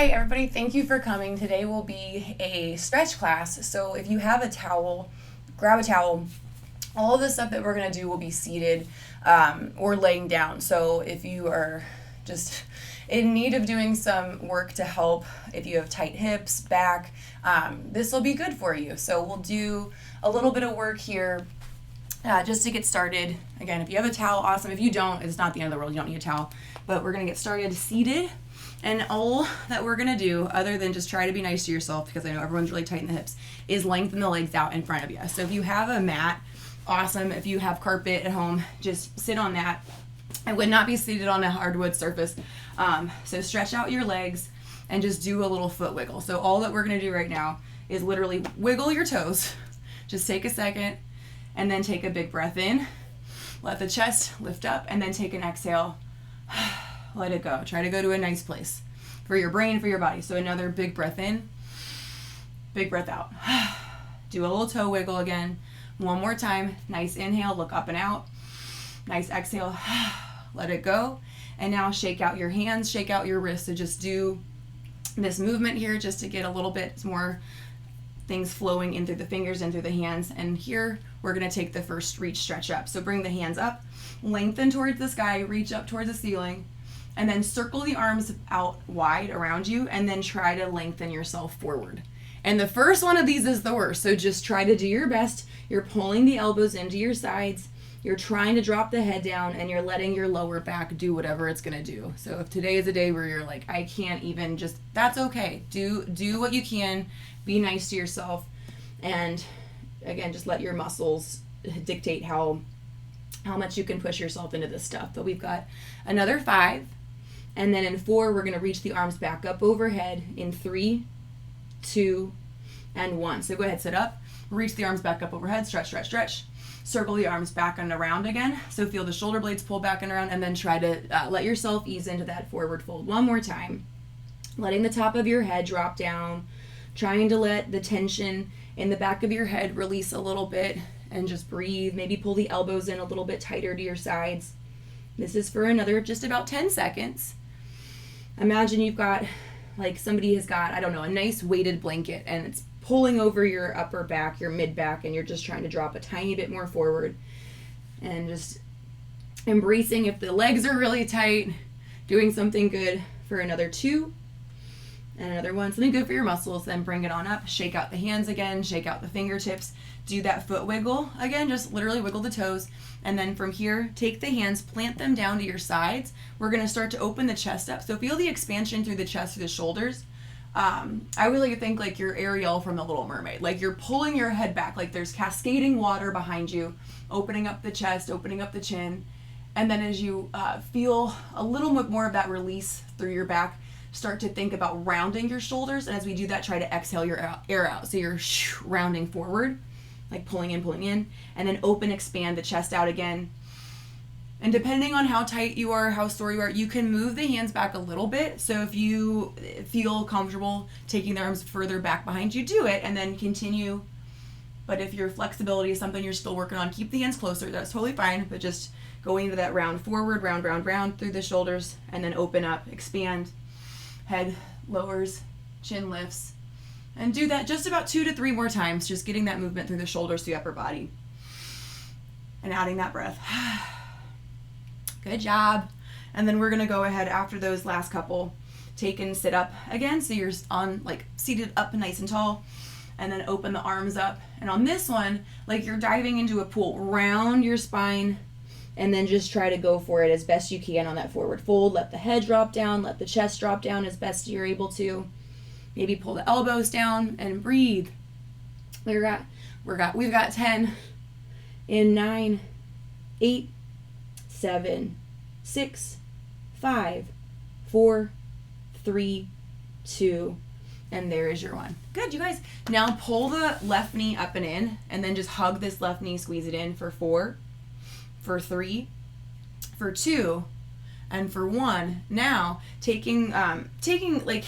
Hi everybody, thank you for coming. Today will be a stretch class. So if you have a towel, grab a towel. All of the stuff that we're going to do will be seated or laying down. So if you are just in need of doing some work to help, if you have tight hips, back, this will be good for you. So we'll do a little bit of work here just to get started. Again, if you have a towel, awesome. If you don't, it's not the end of the world. You don't need a towel. But we're going to get started seated. And all that we're gonna do, other than just try to be nice to yourself, because I know everyone's really tight in the hips, is lengthen the legs out in front of you. So if you have a mat, awesome. If you have carpet at home, just sit on that. I would not be seated on a hardwood surface. So stretch out your legs and just do a little foot wiggle. So all that we're gonna do right now is literally wiggle your toes. Just take a second and then take a big breath in. Let the chest lift up and then take an exhale. Let it go. Try to go to a nice place for your brain, for your body. So another big breath in, big breath out. Do a little toe wiggle again. One more time. Nice inhale, look up and out. Nice exhale. Let it go. And now shake out your hands, shake out your wrists. So just do this movement here just to get a little bit more things flowing in through the fingers and through the hands. And here we're going to take the first reach stretch up. So bring the hands up, lengthen towards the sky, reach up towards the ceiling. And then circle the arms out wide around you and then try to lengthen yourself forward. And the first one of these is the worst. So just try to do your best. You're pulling the elbows into your sides. You're trying to drop the head down and you're letting your lower back do whatever it's going to do. So if today is a day where you're like, I can't even, just, that's okay. Do what you can. Be nice to yourself. And again, just let your muscles dictate how much you can push yourself into this stuff. But we've got another 5. And then in 4, we're going to reach the arms back up overhead in 3, 2, and 1. So go ahead, sit up, reach the arms back up overhead, stretch, stretch, stretch. Circle the arms back and around again. So feel the shoulder blades pull back and around, and then try to let yourself ease into that forward fold one more time. Letting the top of your head drop down, trying to let the tension in the back of your head release a little bit, and just breathe. Maybe pull the elbows in a little bit tighter to your sides. This is for another just about 10 seconds. Imagine you've got, like somebody has got, I don't know, a nice weighted blanket and it's pulling over your upper back, your mid back, and you're just trying to drop a tiny bit more forward and just embracing if the legs are really tight, doing something good for another 2 and another 1, something good for your muscles. Then bring it on up, shake out the hands again, shake out the fingertips, do that foot wiggle again, just literally wiggle the toes. And then from here, take the hands, plant them down to your sides. We're going to start to open the chest up. So feel the expansion through the chest, through the shoulders. I really think like you're Ariel from The Little Mermaid. Like you're pulling your head back, like there's cascading water behind you, opening up the chest, opening up the chin. And then as you feel a little bit more of that release through your back, start to think about rounding your shoulders. And as we do that, try to exhale your air out. So you're rounding forward, like pulling in, and then open, expand the chest out again. And depending on how tight you are, how sore you are, you can move the hands back a little bit. So if you feel comfortable taking the arms further back behind you, do it and then continue. But if your flexibility is something you're still working on, keep the hands closer. That's totally fine. But just going into that round forward, round through the shoulders, and then open up, expand, head lowers, chin lifts. And do that just about 2 to 3 more times, just getting that movement through the shoulders to the upper body. And adding that breath. Good job. And then we're going to go ahead after those last couple, take and sit up again. So you're on like seated up nice and tall, and then open the arms up. And on this one, like you're diving into a pool, round your spine, and then just try to go for it as best you can on that forward fold. Let the head drop down, let the chest drop down as best you're able to. Maybe pull the elbows down and breathe. We've got 10 in 9, 8, 7, 6, 5, 4, 3, 2, and there is your 1. Good, you guys. Now pull the left knee up and in, and then just hug this left knee, squeeze it in for 4, for 3, for 2, and for 1. Now taking like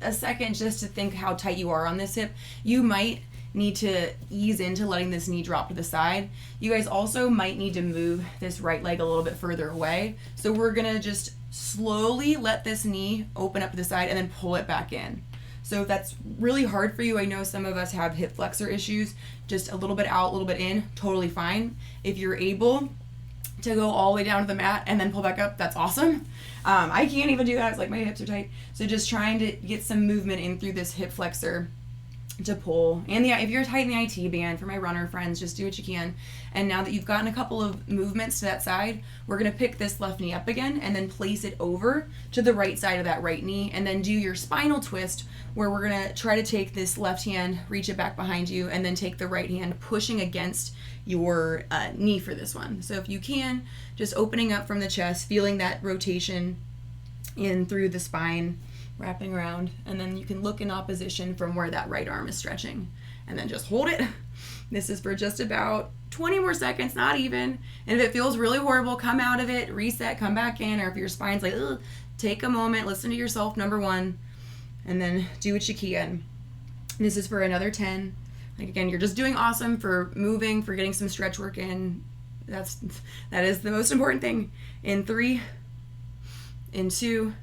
a second just to think how tight you are on this hip. You might need to ease into letting this knee drop to the side. You guys also might need to move this right leg a little bit further away. So we're gonna just slowly let this knee open up to the side and then pull it back in. So if that's really hard for you, I know some of us have hip flexor issues, just a little bit out, a little bit in, totally fine. If you're able to go all the way down to the mat and then pull back up, that's awesome. I can't even do that. It's like my hips are tight. So just trying to get some movement in through this hip flexor to pull. And if you're tight in the IT band, for my runner friends, just do what you can. And now that you've gotten a couple of movements to that side, we're going to pick this left knee up again and then place it over to the right side of that right knee, and then do your spinal twist, where we're going to try to take this left hand, reach it back behind you, and then take the right hand pushing against your knee for this one. So if you can, just opening up from the chest, feeling that rotation in through the spine, wrapping around, and then you can look in opposition from where that right arm is stretching, and then just hold it. This is for just about 20 more seconds, not even. And if it feels really horrible, come out of it, reset, come back in, or if your spine's like, ugh, take a moment, listen to yourself, number one, and then do what you can. This is for another 10. Like, again, you're just doing awesome for moving, for getting some stretch work in. That is the most important thing. In 3, in 2,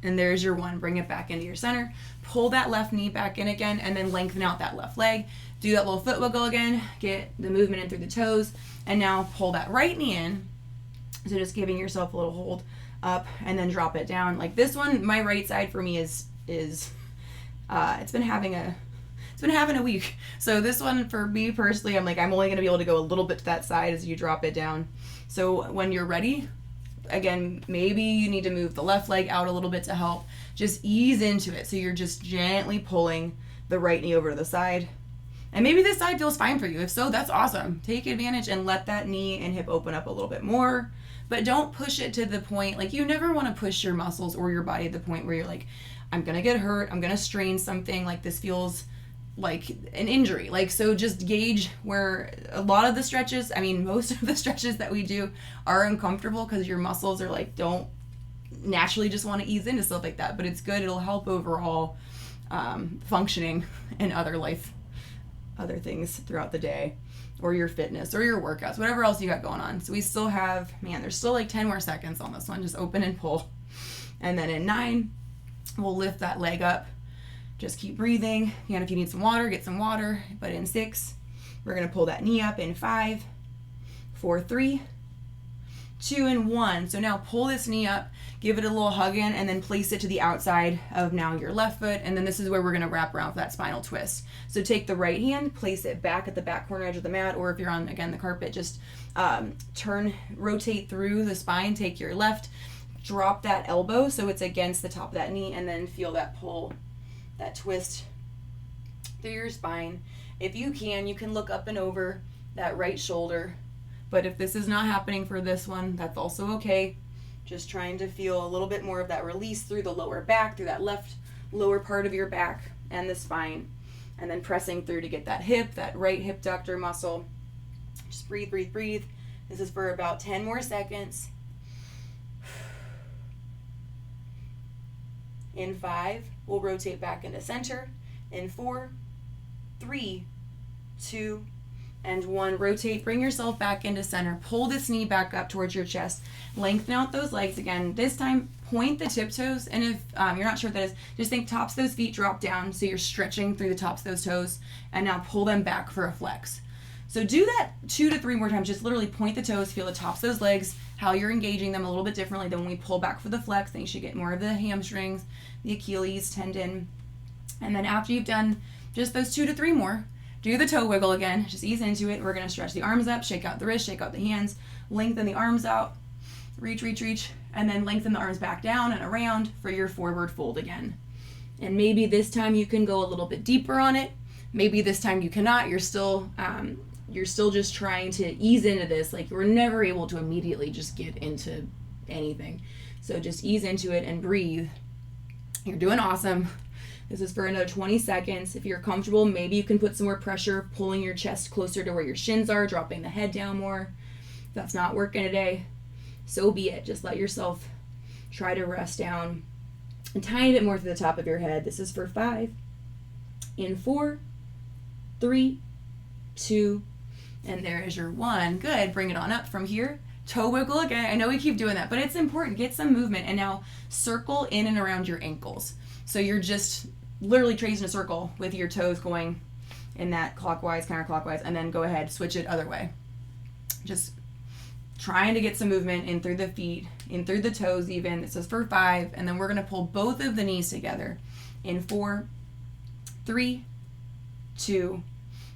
and there's your 1. Bring it back into your center. Pull that left knee back in again, and then lengthen out that left leg. Do that little foot wiggle again. Get the movement in through the toes. And now pull that right knee in. So just giving yourself a little hold up, and then drop it down. Like this one, my right side for me is it's been having a week. So this one for me personally, I'm only going to be able to go a little bit to that side as you drop it down. So when you're ready, again, maybe you need to move the left leg out a little bit to help. Just ease into it. So you're just gently pulling the right knee over to the side. And maybe this side feels fine for you. If so, that's awesome. Take advantage and let that knee and hip open up a little bit more. But don't push it to the point, like you never want to push your muscles or your body to the point where you're like, I'm going to get hurt. I'm going to strain something. Like this feels like an injury. Like, so just gauge where a lot of the stretches, most of the stretches that we do are uncomfortable because your muscles are like, don't naturally just want to ease into stuff like that. But it's good. It'll help overall functioning and other things throughout the day, or your fitness or your workouts, whatever else you got going on. So we still have, there's still like 10 more seconds on this one. Just open and pull. And then in 9, we'll lift that leg up. Just keep breathing. And if you need some water, get some water. But in 6, we're going to pull that knee up in 5, 4, 3, 2, and 1. So now pull this knee up, give it a little hug in, and then place it to the outside of now your left foot. And then this is where we're going to wrap around for that spinal twist. So take the right hand, place it back at the back corner edge of the mat, or if you're on, again, the carpet, just rotate through the spine, take your left, drop that elbow so it's against the top of that knee, and then feel that pull, that twist through your spine. If you can look up and over that right shoulder. But if this is not happening for this one, that's also okay. Just trying to feel a little bit more of that release through the lower back, through that left lower part of your back and the spine. And then pressing through to get that hip, that right hip abductor muscle. Just breathe, breathe, breathe. This is for about 10 more seconds. In 5, we'll rotate back into center. In 4, 3, 2, and 1. Rotate, bring yourself back into center. Pull this knee back up towards your chest. Lengthen out those legs again. This time, point the tiptoes. And if you're not sure what that is, just think tops of those feet drop down so you're stretching through the tops of those toes. And now pull them back for a flex. So do that 2 to 3 more times. Just literally point the toes, feel the tops of those legs, how you're engaging them a little bit differently than when we pull back for the flex. Then you should get more of the hamstrings, the Achilles tendon. And then after you've done just those 2 to 3 more, do the toe wiggle again. Just ease into it. We're going to stretch the arms up, shake out the wrist, shake out the hands, lengthen the arms out, reach, reach, reach, and then lengthen the arms back down and around for your forward fold again. And maybe this time you can go a little bit deeper on it. Maybe this time you cannot. You're still just trying to ease into this. Like, we're never able to immediately just get into anything. So just ease into it and breathe. You're doing awesome. This is for another 20 seconds. If you're comfortable, maybe you can put some more pressure, pulling your chest closer to where your shins are, dropping the head down more. If that's not working today, so be it. Just let yourself try to rest down a tiny bit more to the top of your head. This is for 5. In 4, 3, 2, and there is your 1. Good. Bring it on up from here. toe wiggle again. I know we keep doing that, but it's important. Get some movement. And now circle in and around your ankles. So you're just literally tracing a circle with your toes going in that clockwise, counterclockwise, and then go ahead, switch it other way. Just trying to get some movement in through the feet, in through the toes even. This is for 5, and then we're going to pull both of the knees together in 4, 3, 2,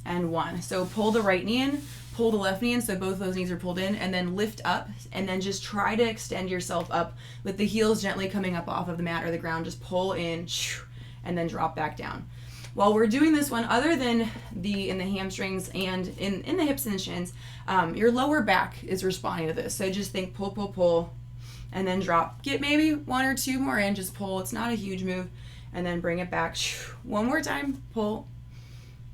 and 1. So pull the right knee in, pull the left knee in, so both of those knees are pulled in, and then lift up, and then just try to extend yourself up with the heels gently coming up off of the mat or the ground. Just pull in, and then drop back down. While we're doing this one, other than in the hamstrings and in the hips and shins, your lower back is responding to this. So just think pull, pull, pull, and then drop. Get maybe 1 or 2 more in, just pull. It's not a huge move. And then bring it back. One more time, pull,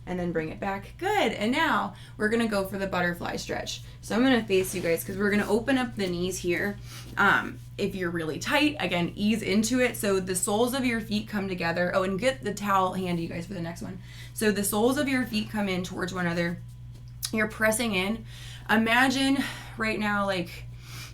and then bring it back. Good. And now we're going to go for the butterfly stretch. So I'm going to face you guys because we're going to open up the knees here. If you're really tight, again, ease into it. So the soles of your feet come together. Oh, and get the towel handy, you guys, for the next one. So the soles of your feet come in towards one another. You're pressing in. Imagine right now, like,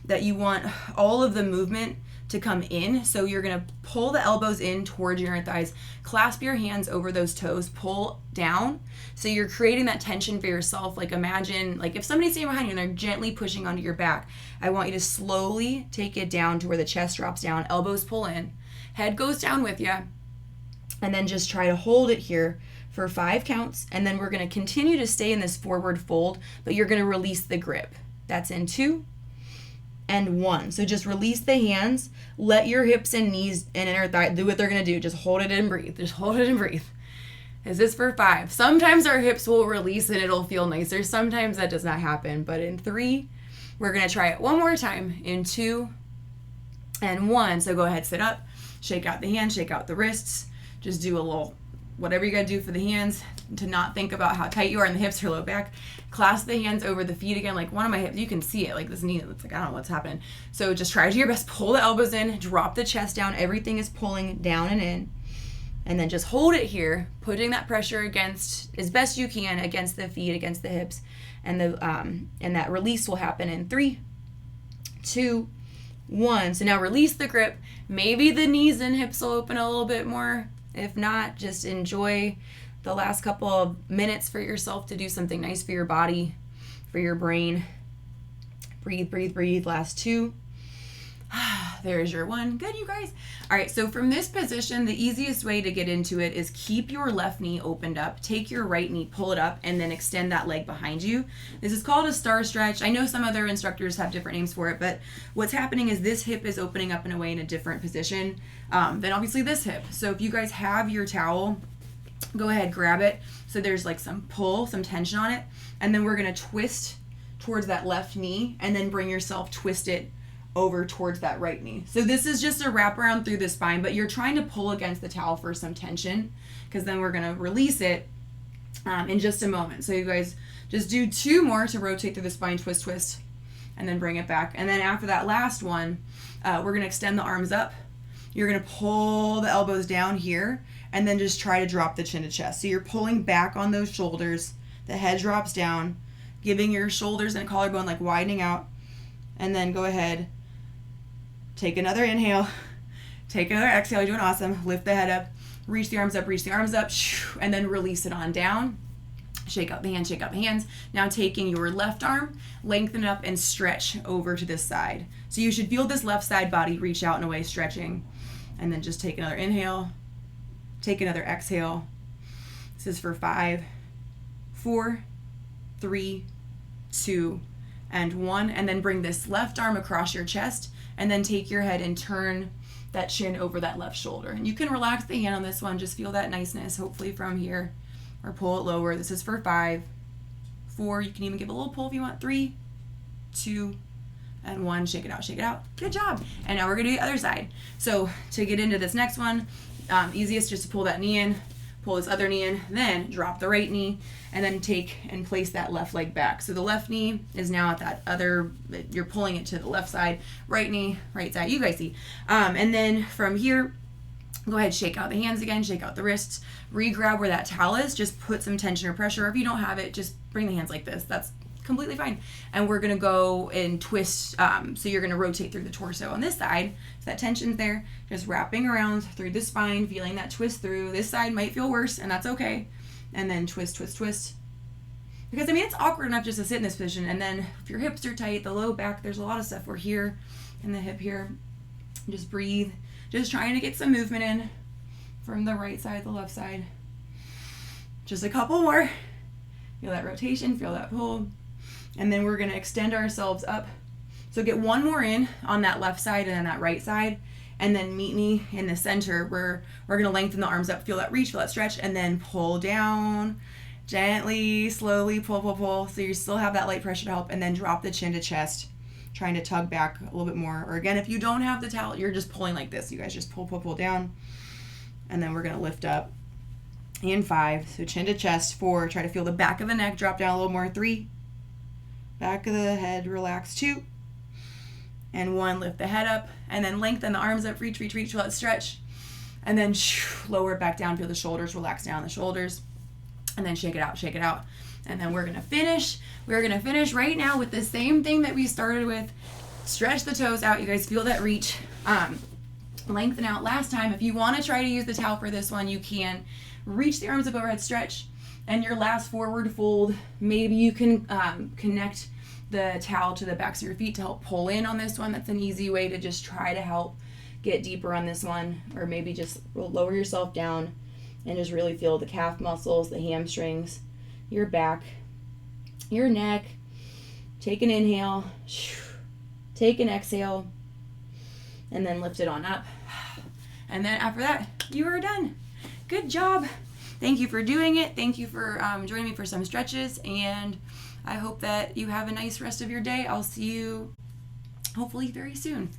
that you want all of the movement to come in. So you're going to pull the elbows in towards your inner thighs, clasp your hands over those toes, pull down. So you're creating that tension for yourself. Like, imagine, like, if somebody's standing behind you and they're gently pushing onto your back, I want you to slowly take it down to where the chest drops down, elbows pull in, head goes down with you, and then just try to hold it here for 5 counts. And then we're going to continue to stay in this forward fold, but you're going to release the grip. That's in 2 and 1. So just release the hands, let your hips and knees and inner thigh do what they're going to do. Just hold it and breathe. Just hold it and breathe. Is this for 5? Sometimes our hips will release and it'll feel nicer. Sometimes that does not happen. But in 3, we're going to try it one more time. In 2 and 1. So go ahead, sit up, shake out the hands, shake out the wrists. Just do a little, whatever you got to do for the hands to not think about how tight you are in the hips or low back. Clasp the hands over the feet again. Like one of my hips, you can see it, like this knee, it's like, I don't know what's happening. So just try to do your best. Pull the elbows in, drop the chest down. Everything is pulling down and in. And then just hold it here, putting that pressure against, as best you can, against the feet, against the hips. And that release will happen in 3, 2, 1. So now release the grip. Maybe the knees and hips will open a little bit more. If not, just enjoy the last couple of minutes for yourself to do something nice for your body, for your brain. Breathe, breathe, breathe. Last 2. There's your 1. Good, you guys. All right, so from this position, the easiest way to get into it is keep your left knee opened up, take your right knee, pull it up, and then extend that leg behind you. This is called a star stretch. I know some other instructors have different names for it, but what's happening is this hip is opening up in a way in a different position than obviously this hip. So if you guys have your towel, go ahead, grab it. So there's like some pull, some tension on it, and then we're gonna twist towards that left knee, and then bring yourself, twist it over towards that right knee. So this is just a wraparound through the spine, but you're trying to pull against the towel for some tension, because then we're going to release it in just a moment. So you guys just do 2 more to rotate through the spine, twist, twist, and then bring it back. And then after that last one, we're going to extend the arms up. You're going to pull the elbows down here, and then just try to drop the chin to chest. So you're pulling back on those shoulders. The head drops down, giving your shoulders and collarbone like widening out. And then go ahead, take another inhale, take another exhale. You're doing awesome. Lift the head up, reach the arms up, and then release it on down. Shake out the hands, shake out the hands. Now taking your left arm, lengthen it up and stretch over to this side. So you should feel this left side body reach out in a way, stretching. And then just take another inhale, take another exhale. This is for 5, 4, 3, 2, and 1. And then bring this left arm across your chest, and then take your head and turn that chin over that left shoulder. And you can relax the hand on this one. Just feel that niceness, hopefully from here, or pull it lower. This is for 5, 4. You can even give a little pull if you want. 3, 2, and 1. Shake it out, shake it out. Good job. And now we're gonna do the other side. So to get into this next one, easiest just to pull that knee in, pull this other knee in, then drop the right knee, and then take and place that left leg back. So the left knee is now at that other, you're pulling it to the left side, right knee, right side, you guys see. And then from here, go ahead, shake out the hands again, shake out the wrists, re-grab where that towel is, just put some tension or pressure. If you don't have it, just bring the hands like this. That's completely fine. And we're gonna go and twist, so you're gonna rotate through the torso on this side, so that tension's there, just wrapping around through the spine, feeling that twist through. This side might feel worse, and that's okay. And then twist, twist, twist. Because, I mean, it's awkward enough just to sit in this position, and then if your hips are tight, the low back, there's a lot of stuff. We're here, in the hip here. Just breathe. Just trying to get some movement in from the right side, the left side. Just a couple more. Feel that rotation, feel that pull. And then we're gonna extend ourselves up. So get one more in on that left side and then that right side. And then meet me in the center where we're gonna lengthen the arms up, feel that reach, feel that stretch, and then pull down. Gently, slowly pull, pull, pull. So you still have that light pressure to help, and then drop the chin to chest, trying to tug back a little bit more. Or again, if you don't have the towel, you're just pulling like this. You guys just pull, pull, pull down. And then we're gonna lift up in 5. So chin to chest. 4, try to feel the back of the neck drop down a little more. 3, back of the head, relax. 2, and 1, lift the head up, and then lengthen the arms up, reach, reach, reach, feel that stretch. And then lower it back down, feel the shoulders, relax down the shoulders. And then shake it out, shake it out. And then we're gonna finish. We're gonna finish right now with the same thing that we started with. Stretch the toes out. You guys feel that reach. Lengthen out. Last time, if you wanna try to use the towel for this one, you can. Reach the arms up overhead, stretch. And your last forward fold, maybe you can connect the towel to the backs of your feet to help pull in on this one. That's an easy way to just try to help get deeper on this one. Or maybe just lower yourself down and just really feel the calf muscles, the hamstrings, your back, your neck. Take an inhale, take an exhale, and then lift it on up. And then after that, you are done. Good job. Thank you for doing it. Thank you for joining me for some stretches, and I hope that you have a nice rest of your day. I'll see you hopefully very soon.